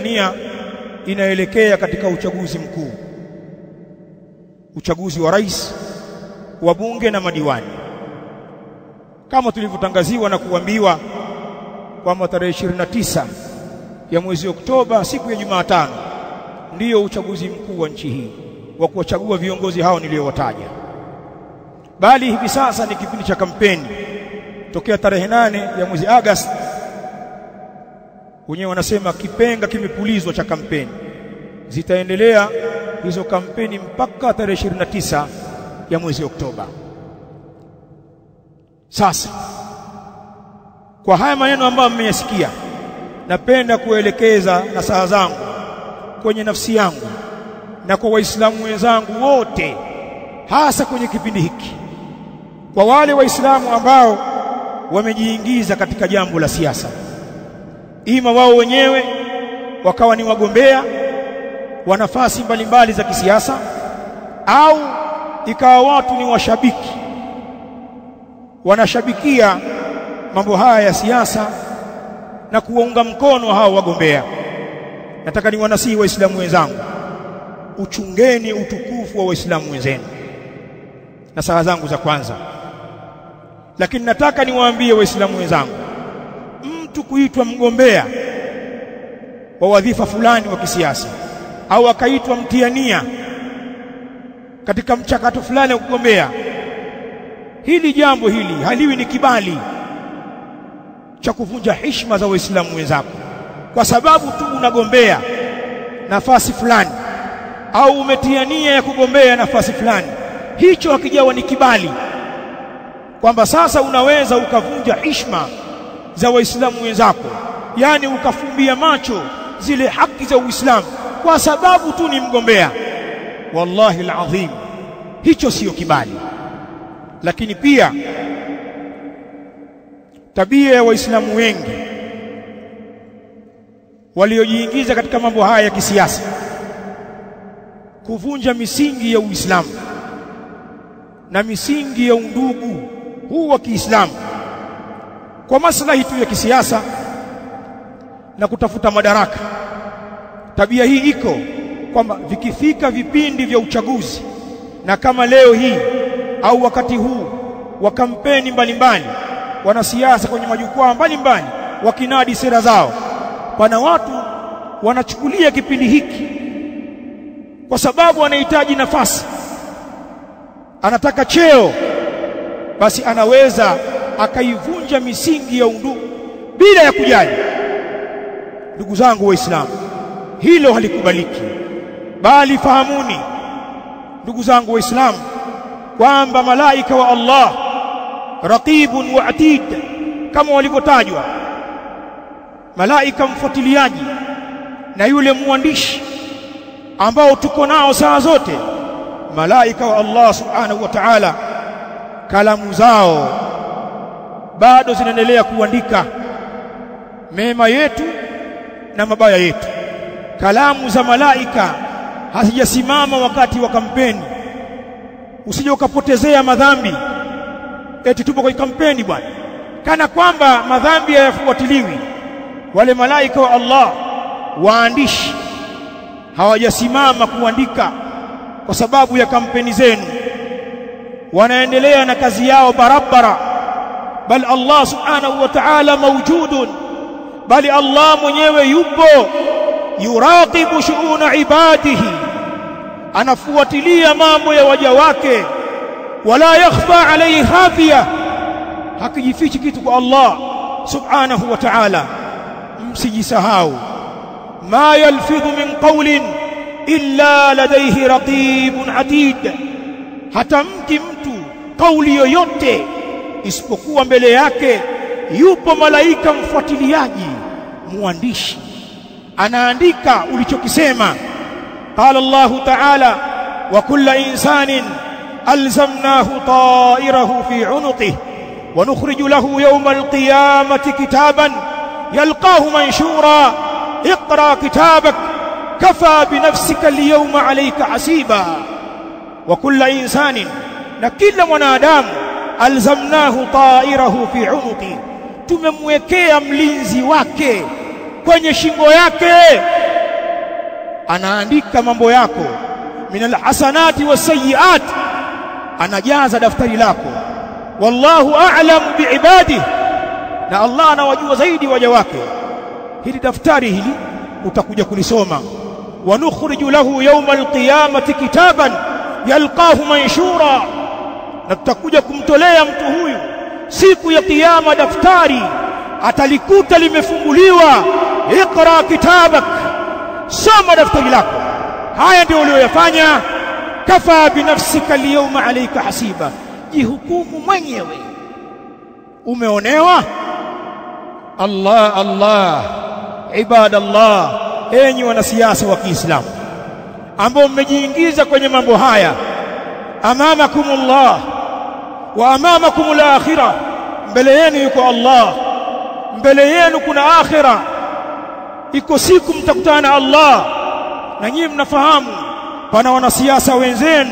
Tanzania inaelekea katika uchaguzi mkuu, uchaguzi wa rais, wa bunge na madiwani, kama tulivyotangaziwa na kuambiwa kwamba tarehe 29 ya mwezi Oktoba, siku ya Jumatano, ndiyo uchaguzi mkuu wa nchi hii wa kuwachagua viongozi hao niliowataja. Bali hivi sasa ni kipindi cha kampeni tokea tarehe 8 ya mwezi Agosti. Wenyewe wanasema kipenga kimepulizwa cha kampeni. Zitaendelea hizo kampeni mpaka tarehe 29 ya mwezi Oktoba. Sasa kwa haya maneno ambayo mmeyasikia, napenda kuelekeza nasaha zangu kwenye nafsi yangu na kwa Waislamu wenzangu wote, hasa kwenye kipindi hiki, kwa wale Waislamu ambao wamejiingiza katika jambo la siasa, ima wao wenyewe wakawa ni wagombea wa nafasi mbalimbali za kisiasa, au ikawa watu ni washabiki wanashabikia mambo haya ya siasa na kuwaunga mkono hao wagombea. Nataka ni wanasihi Waislamu wenzangu, uchungeni utukufu wa Waislamu wenzenu. Na saha zangu za kwanza, lakini nataka niwaambie Waislamu wenzangu, mtu kuitwa mgombea wa wadhifa fulani wa kisiasa au akaitwa mtiania katika mchakato fulani wa kugombea, hili jambo hili haliwi ni kibali cha kuvunja heshima za Waislamu wenzako kwa sababu tu unagombea nafasi fulani au umetiania ya kugombea nafasi fulani. Hicho hakijawa ni kibali kwamba sasa unaweza ukavunja heshima za Waislamu wenzako, yani ukafumbia macho zile haki za Uislamu kwa sababu tu ni mgombea. Wallahi alazim, hicho sio kibali. Lakini pia tabia ya Waislamu wengi waliojiingiza katika mambo haya ya kisiasa, kuvunja misingi ya Uislamu na misingi ya undugu huu wa Kiislamu kwa maslahi tu ya kisiasa na kutafuta madaraka. Tabia hii iko kwamba vikifika vipindi vya uchaguzi, na kama leo hii au wakati huu wa kampeni mbalimbali, wanasiasa kwenye majukwaa mbalimbali wakinadi sera zao, pana watu wanachukulia kipindi hiki kwa sababu anahitaji nafasi, anataka cheo, basi anaweza akaivunja misingi ya undugu bila ya kujali. Ndugu zangu Waislamu, hilo halikubaliki. Bali fahamuni ndugu zangu Waislamu kwamba malaika wa Allah raqibun wa atid, kama walivyotajwa, malaika mfuatiliaji na yule mwandishi ambao tuko nao saa zote, malaika wa Allah subhanahu wa ta'ala, kalamu zao bado zinaendelea kuandika mema yetu na mabaya yetu. Kalamu za malaika hazijasimama wakati wa kampeni. Usije ukapotezea madhambi eti tupo kwa kampeni bwana, kana kwamba madhambi hayafuatiliwi. Wale malaika wa Allah waandishi hawajasimama kuandika kwa sababu ya kampeni zenu, wanaendelea na kazi yao barabara. Bal Allah subhanahu wa ta'ala mawjudun, bali Allah mwenyewe yupo, yuraqibu shu'una ibadihi, anafuatilia mambo ya waja wake. Wala yakhfa alayhi khafiya, hakijifichi kitu kwa Allah subhanahu wa ta'ala. Msijisahau, ma yalfidhu min qawlin illa ladayhi raqibun atid, hatamki mtu kauli yoyote isipokuwa mbele yake yupo malaika mfuatiliaji, muandishi, anaandika ulichokisema. Qala Allah ta'ala, wa kullu insanin alzamnahu ta'irahu fi 'unuqihi wa nukhriju lahu yawma al-qiyamati kitaban yalqahu manshura iqra kitabak kafa binafsika al-yawma 'alayka hasiba. Wa kullu insanin, na kila mwanadamu, alzamnahu ta'irahu fi 'unuqi, tumemwekea mlinzi wake kwenye shingo yake. anaandika mambo yako, minal hasanati wasayyiat, anajaza daftari lako. Wallahu a'lamu biibadihi, na Allah anawajua zaidi waja wake. Hili daftari hili utakuja kulisoma. Wa nukhriju lahu yawmal qiyamati kitaban yalqahu manshura, na tutakuja kumtolea mtu huyu siku ya kiyama daftari atalikuta limefunguliwa. Iqra kitabak, soma daftari lako. Haya ndio uliyoyafanya. Kafa binafsika alyawma alayka hasiba, jihukumu mwenyewe. Umeonewa? Allah Allah, ibadallah, enyi wanasiasa wa Kiislamu ambao mmejiingiza kwenye mambo haya, amamakumullah wa amamakumul akhirah, mbele yenu yuko Allah, mbele yenu kuna akhirah. Iko siku mtakutana na Allah, na nyinyi mnafahamu pana wanasiasa wenzenu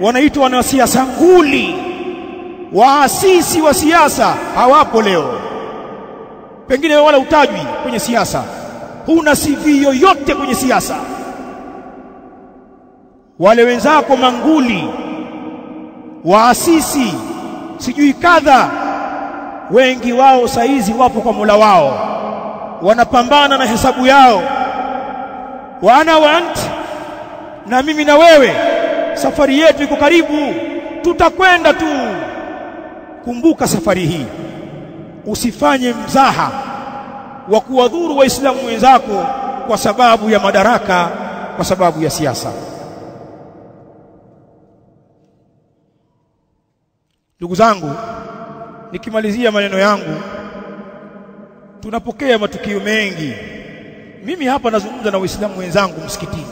wanaitwa wanasiasa nguli. Waasisi wa siasa hawapo leo, pengine wala utajwi kwenye siasa, huna CV yoyote kwenye siasa. Wale wenzako manguli, waasisi sijui kadha, wengi wao saizi wapo kwa Mola wao, wanapambana na hesabu yao. Wa ana wa ant, na mimi na wewe, safari yetu iko karibu, tutakwenda tu. Kumbuka safari hii, usifanye mzaha wa kuwadhuru waislamu wenzako kwa sababu ya madaraka, kwa sababu ya siasa. Ndugu zangu, nikimalizia maneno yangu, tunapokea matukio mengi. Mimi hapa nazungumza na waislamu wenzangu msikitini,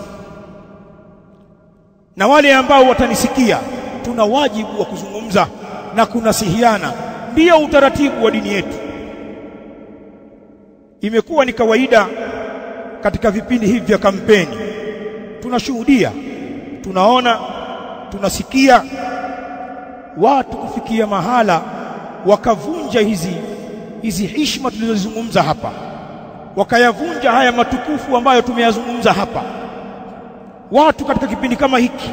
na wale ambao watanisikia, tuna wajibu wa kuzungumza na kunasihiana. Ndio utaratibu wa dini yetu. Imekuwa ni kawaida katika vipindi hivi vya kampeni, tunashuhudia, tunaona, tunasikia watu kufikia mahala wakavunja hizi heshima tulizozungumza hapa, wakayavunja haya matukufu ambayo tumeyazungumza hapa. Watu katika kipindi kama hiki,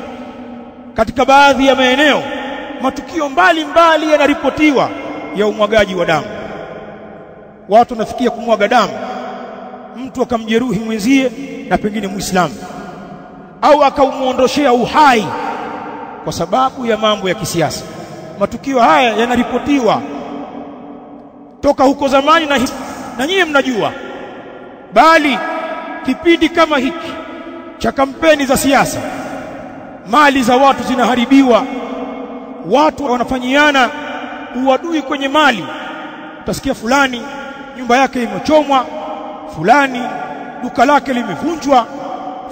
katika baadhi ya maeneo, matukio mbalimbali yanaripotiwa ya umwagaji wa damu. Watu wanafikia kumwaga damu, mtu akamjeruhi mwenzie na pengine Muislamu, au akamuondoshea uhai kwa sababu ya mambo ya kisiasa. Matukio haya yanaripotiwa toka huko zamani, na nyinyi mnajua. Bali kipindi kama hiki cha kampeni za siasa, mali za watu zinaharibiwa, watu wanafanyiana uadui kwenye mali. Utasikia fulani nyumba yake imechomwa, fulani duka lake limevunjwa,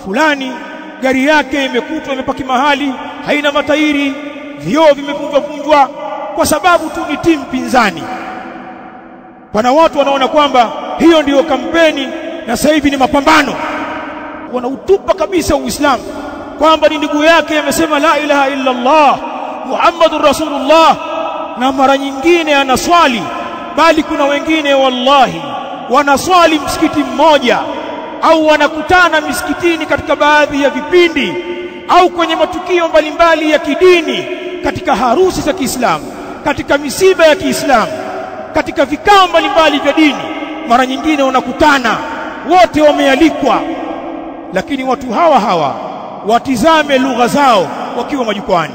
fulani gari yake imekutwa imepaki mahali haina matairi, vioo vimevunjwa, kwa sababu tu ni timu pinzani. Pana watu wanaona kwamba hiyo ndiyo kampeni na sasa hivi ni mapambano. Wanautupa kabisa Uislamu, kwamba ni ndugu yake amesema la ilaha illa Allah Muhammadur Rasulullah, na mara nyingine anaswali. Bali kuna wengine wallahi wanaswali msikiti mmoja, au wanakutana misikitini katika baadhi ya vipindi, au kwenye matukio mbalimbali ya kidini, katika harusi za Kiislamu, katika misiba ya Kiislamu, katika vikao mbalimbali vya dini. Mara nyingine wanakutana wote, wamealikwa, lakini watu hawa watizame lugha zao wakiwa majukwani,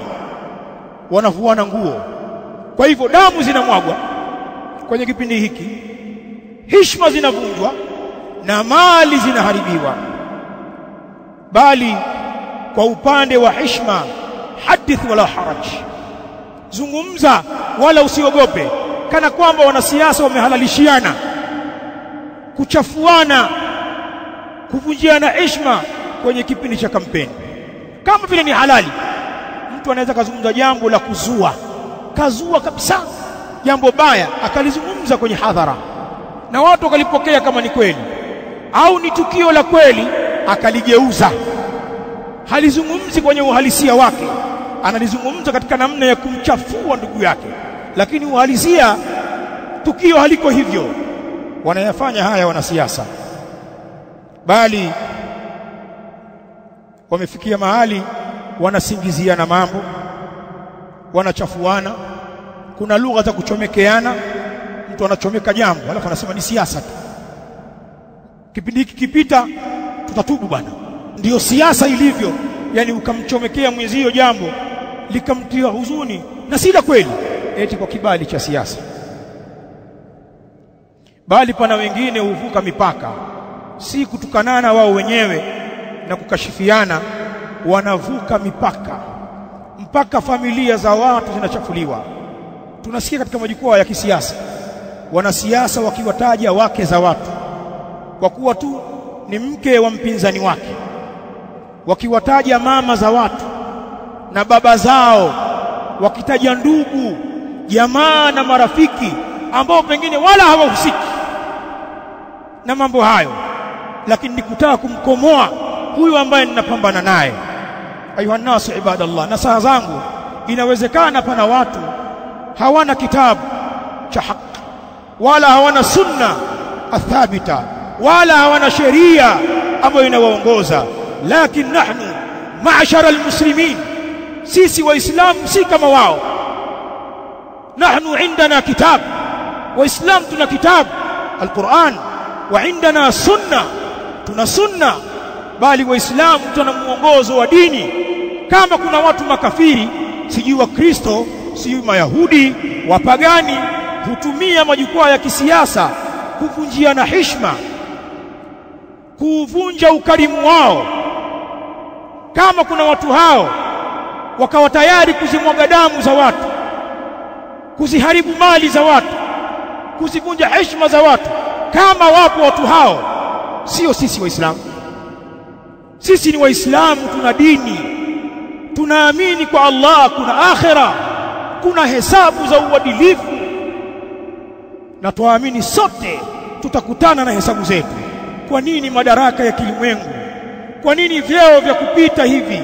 wanavuana nguo. Kwa hivyo damu zinamwagwa kwenye kipindi hiki, heshima zinavunjwa na mali zinaharibiwa. Bali kwa upande wa heshima, hadith wala haraj, zungumza wala usiogope, kana kwamba wanasiasa wamehalalishiana kuchafuana, kuvunjiana heshima kwenye kipindi cha kampeni, kama vile ni halali. Mtu anaweza kuzungumza jambo la kazua kabisa, jambo baya akalizungumza kwenye hadhara, na watu wakalipokea kama ni kweli au ni tukio la kweli, akaligeuza. Halizungumzi kwenye uhalisia wake, analizungumza katika namna ya kumchafua ndugu yake, lakini uhalisia tukio haliko hivyo. Wanayafanya haya wanasiasa. Bali wamefikia mahali wanasingiziana mambo, wanachafuana, kuna lugha za kuchomekeana. Mtu anachomeka jambo alafu anasema ni siasa tu, kipindi hiki kipita tutatubu bwana. Ndiyo siasa ilivyo, yani ukamchomekea mwenzio jambo likamtia huzuni na si la kweli, eti kwa kibali cha siasa. Bali pana wengine huvuka mipaka, si kutukanana wao wenyewe na kukashifiana, wanavuka mipaka mpaka familia za watu zinachafuliwa. Tunasikia katika majukwaa ya kisiasa wanasiasa wakiwataja wake za watu kwa kuwa tu ni mke wa mpinzani wake, wakiwataja mama za watu na baba zao, wakitaja ndugu, jamaa na marafiki ambao pengine wala hawahusiki na mambo hayo, lakini nikutaka kumkomoa huyu ambaye ninapambana naye. Ayuha nasu ibadallah, nasaha zangu, inawezekana pana watu hawana kitabu cha haki wala hawana sunna athabita wala hawana sheria ambayo inawaongoza, lakini nahnu ma'ashara almuslimin, sisi waislamu si kama wao. Nahnu indana kitab, waislamu tuna kitabu alquran, wa indana sunna, tuna sunna. Bali waislamu tuna muongozo wa dini. Kama kuna watu makafiri, sijui wa Kristo, sijui Mayahudi, wapagani, hutumia majukwaa ya kisiasa kuvunjiana heshima, kuvunja ukarimu wao. Kama kuna watu hao wakawa tayari kuzimwaga damu za watu, kuziharibu mali za watu, kuzivunja heshima za watu, kama wapo watu hao, sio sisi waislamu. Sisi ni waislamu, tuna dini, tunaamini kwa Allah kuna akhira, kuna hesabu za uadilifu, na tuamini sote tutakutana na hesabu zetu. Kwa nini madaraka ya kilimwengu, kwa nini vyeo vya kupita hivi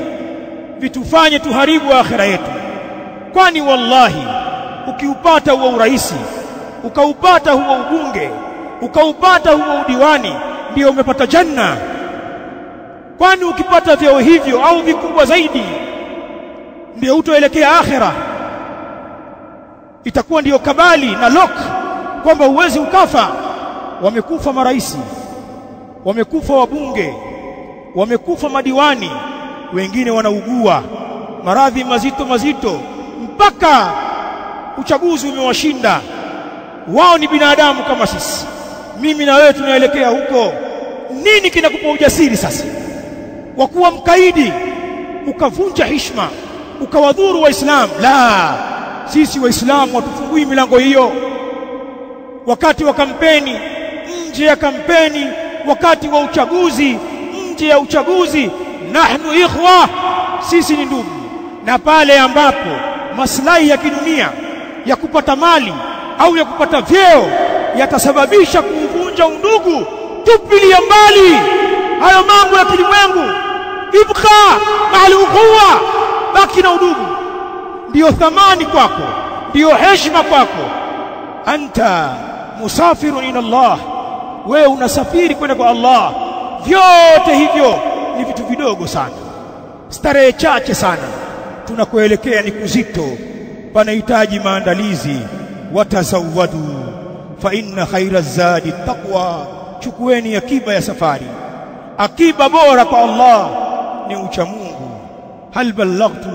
vitufanye tuharibu akhira yetu? Kwani wallahi ukiupata huo uraisi, ukaupata huo ubunge, ukaupata huo udiwani, ndio umepata janna. Kwani ukipata vyeo hivyo au vikubwa zaidi ndio utoelekea akhira? Itakuwa ndio kabali na lock kwamba uwezi ukafa. Wamekufa maraisi, wamekufa wabunge, wamekufa madiwani, wengine wanaugua maradhi mazito mazito mpaka uchaguzi umewashinda. Wao ni binadamu kama sisi, mimi na wewe tunaelekea huko. Nini kinakupa ujasiri sasa wa kuwa mkaidi, ukavunja heshima, ukawadhuru waislamu? La, sisi waislamu watufungui milango hiyo. Wakati wa kampeni, nje ya kampeni, wakati wa uchaguzi, nje ya uchaguzi, nahnu ikhwa, sisi ni ndugu. Na pale ambapo maslahi ya kidunia ya kupata mali au ya kupata vyeo yatasababisha kuvunja undugu, tupilia mbali hayo mambo ya kilimwengu. Ibqa ma'al ukhuwa, baki na udugu, ndio thamani kwako, ndio heshima kwako. Anta musafirun ila Allah, wewe unasafiri kwenda kwa Allah. Vyote hivyo ni vitu vidogo sana, starehe chache sana. Tunakoelekea ni kuzito, panahitaji maandalizi. Watazawadu fa inna khaira zadi taqwa, chukueni akiba ya safari. Akiba bora kwa Allah ni ucha Mungu. Hal ballagtu